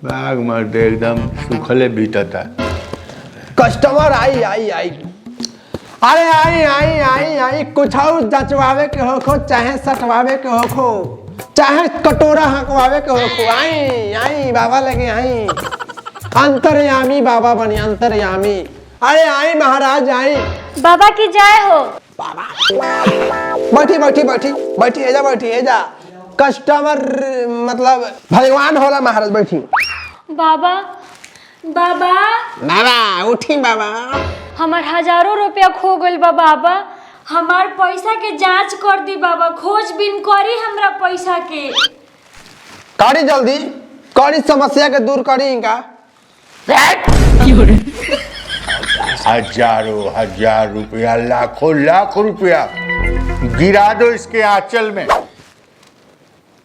बाग मर्द एकदम सुखले बीतता। कस्टमर आई आई आई, अरे आई आई आई आई, कुछ जचवावे के होखो चाहे सटवावे के होखो चाहे कटोरा हकवावे के होखो, आई आई बाबा लगे आई, अंतर्यामी बाबा बनी अंतर्यामी। अरे आई महाराज आई। बाबा की जय हो। बाबा बैठी बैठी बैठी बैठी है जा, बैठी है जा। कस्टमर मतलब भगवान होला महाराज, बैठी। बाबा बाबा बाबा उठी बाबा। हमार हजारों रुपया खो गइल बा बाबा, हमार पैसा के जांच कर दी बाबा, खोजबीन करी हमरा पैसा के। करी जल्दी करी, समस्या के दूर करी इनका। हजारों हजार रुपया, लाखों लाख रुपया गिरा दो इसके आंचल में।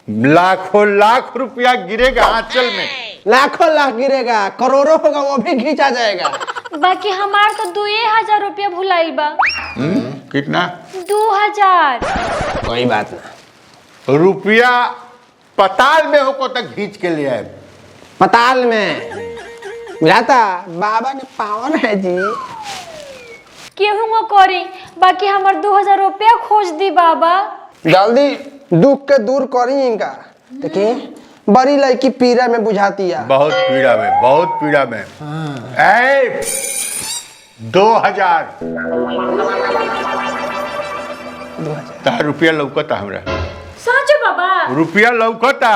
लाखों लाख रुपया गिरेगा आंचल में। लाखों लाख गिरेगा, करोड़ों होगा वो भी खींचा जाएगा। बाकी हमार तो 2000 रुपया भुलाइल बा। कितना? 2000। कोई बात ना, रुपया पताल में होको तक खींच के ले आए। पताल में बुझाता बाबा के पावन है जी। केहू करी, बाकी हमार 2000 रुपया खोज दी बाबा। जल्दी दुख के दूर करी इनका। देखिए बड़ी लड़की पीड़ा में बुझाती है। बहुत पीड़ा में, बहुत पीड़ा में। 2000 तार रुपया लौकता हमरा। सच बाबा? रुपया लौकता।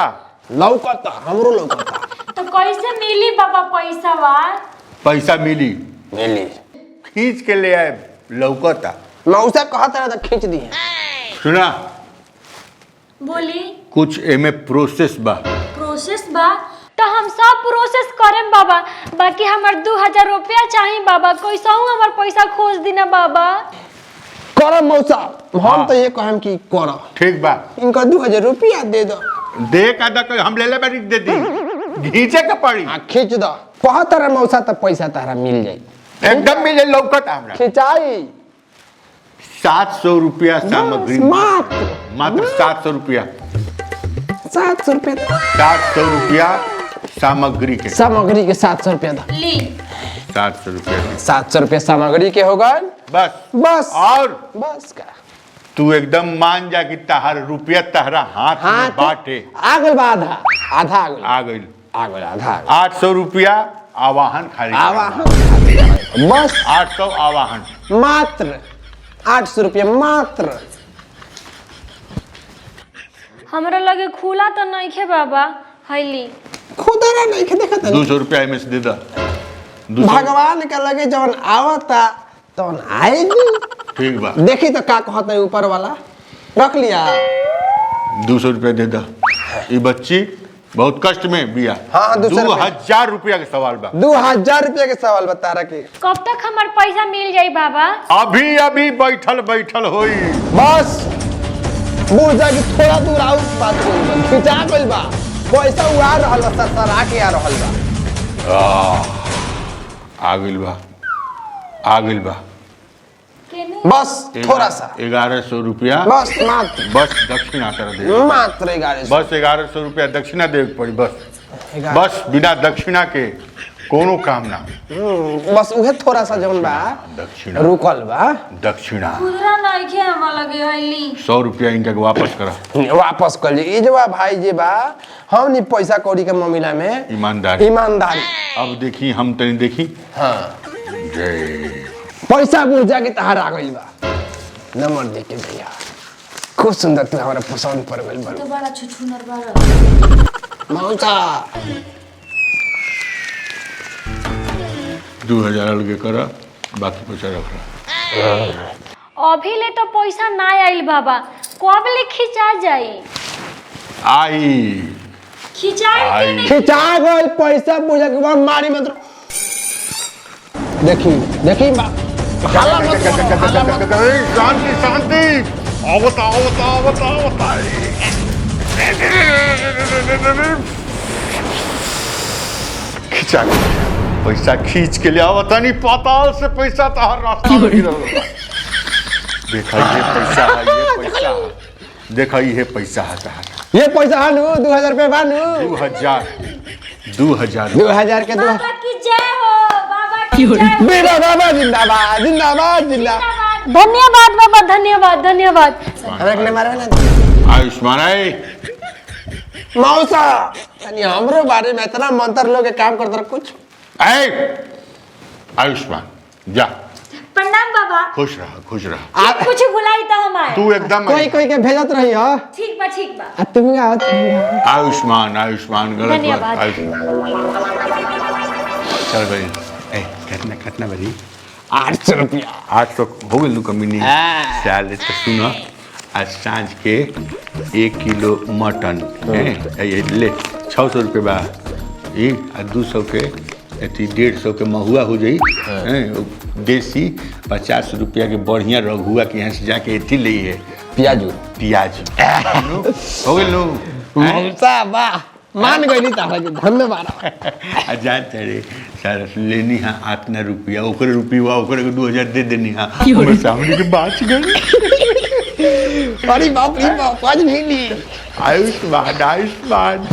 लौकता हमरो लौकता। तो कैसे मिली बाबा पैसा वा? पैसा मिली, मिली खींच के ले आए, लौकता। मौसा कहता रहा था खींच दी है। सुना, बोली कुछ एमे प्रोसेस बा। प्रोसेस बा? तो हम सब प्रोसेस करें बाबा, बाकी हमार 2000 रुपया चाहिए बाबा, कैसा हमार पैसा खोज दीना बाबा। करो मौसा, हम तो ये कहम कि करो। ठीक बा, इनका 2000 रुपया दे दो। दे का हम ले ले बारी, दे दी, घींचे के पड़ी। खींच दो, कहता रहा मौसा तो पैसा तारा मिल जाये, एकदम मिले, लौकता हमरा। खिंचाई 700 रुपया सामग्री, मात्र 700 रुपया। 700 रुपया 700 रुपया सामग्री के। सामग्री के 700 रुपया दो। ली 700 रुपया 700 रुपया सामग्री के हो गए। बस बस और बस का तू एकदम मान जा कि तहार रुपया तहरा हाथ में बाटे। आगल बा आधा आधा आगल आ गई। आगल आधा 800 रुपया आवाहन खाली। आवाहन बस 800 आवाहन, मात्र 800 रुपया मात्र। हमरा लगे खुला तो नहीं खे बाबा, हैली खुदरा नहीं के देखा 200 रुपया में से दे दा। 200 भगवान के लगे जवन आवता तवन आएगी। ठीक बा, देखी तो का कहता है ऊपर वाला, रख लिया। 200 रुपया दे दा। ये बच्ची बहुत कष्ट में बिया। हाँ, 2000 रुपया के सवाल बा। 2000 रुपया के सवाल बता रहा कि कब तक हमार पैसा मिल जाई बाबा? अभी अभी बैठल बैठल होई। बस बुझ जा कि थोड़ा दूर आउट बात बोल खिंचा गइल बा, पैसा उड़ा रहल बा, सरसरा के आ रहल बा। आ गइल बा, आ गइल बा। बस थोड़ा सा 1100 रुपया बस मात्र, बस दक्षिणा कर दे। मात्र 1100 बस 1100 रुपया दक्षिणा दे पड़ी। बस 1100 बस बिना दक्षिणा के कोनो काम ना। बस उहे थोड़ा सा जौन बा दक्षिणा रुकल बा। दक्षिणा खुदरा नहीं खे हमरा लगे, हैली 100 रुपया इनका के वापस करा। वापस कर ली इजवा भाई जे बा, हम नहीं पैसा कौड़ी के मामला में ईमानदारी। ईमानदारी। अब देखी हम तनी देखी। हाँ जय पैसा बुझ जा के तहार आ गइल बा। नंबर दे के भैया, खूब सुंदर तू हमारा पसंद पड़ गइल बा। तो बड़ा छुछुनर बड़ा। मौसा 2000 अलगे करा, बाकी पैसा रख ला। अभी ले तो पैसा ना आइल बाबा, कब ले खिंचा जाई? आई खिंचाई खिंचा गइल पैसा बुझा के बाद मारी मत। देखी देखी बा, हाला मत करो, हाला मत करो। शांति शांति, आवता आवता आवता आवता। खिंचा पैसा खींच के ले आवता नहीं, पाताल से पैसा तहार रास्ता में गिरल बा। देखा ये पैसा है, ये पैसा है, देखा ये पैसा है तहार। ये पैसा हानु 2000 रुपया बानु। 2000 2000 2000 के 2 बाबा की जय हो, बाबा की जय हो। मेरा बाबा जिंदाबाद जिंदाबाद जिंदाबाद। धन्यवाद बाबा, धन्यवाद धन्यवाद। हमरा के मारे ना आयुष्मान आए मौसा यानी हमरो बारे में इतना मंत्र लोग के काम करत रह कुछ आयुष्मान जा प्रणाम बाबा। खुश रहा आप कुछ भुलाई तो हमारे। तू एकदम कोई कोई के भेजत रही हो ठीक बा। आ तुम आओ आयुष्मान गलत धन्यवाद। बात आयुष्मान चल भाई कितना बड़ी 800 रुपया 800 हो गई कमी नहीं हाँ। चल तो सुनो आज सांझ के 1 किलो मटन ले 600 रुपये बा 200 के 150 के महुआ हो जाई देसी 50 रुपया के बढ़िया रघुआ के यहाँ से जाके एथी ले है प्याज हो गई लो मौसा वाह मान गई तारा के धन्यवाद। जानते रे सारा लेनी हाँ 8 रुपया ओकरे रुपया ओकरे को 2000 दे देनी हाँ हमारे सामने के बात गई अरे बाप रे बाप आज नहीं ली आयुष्मान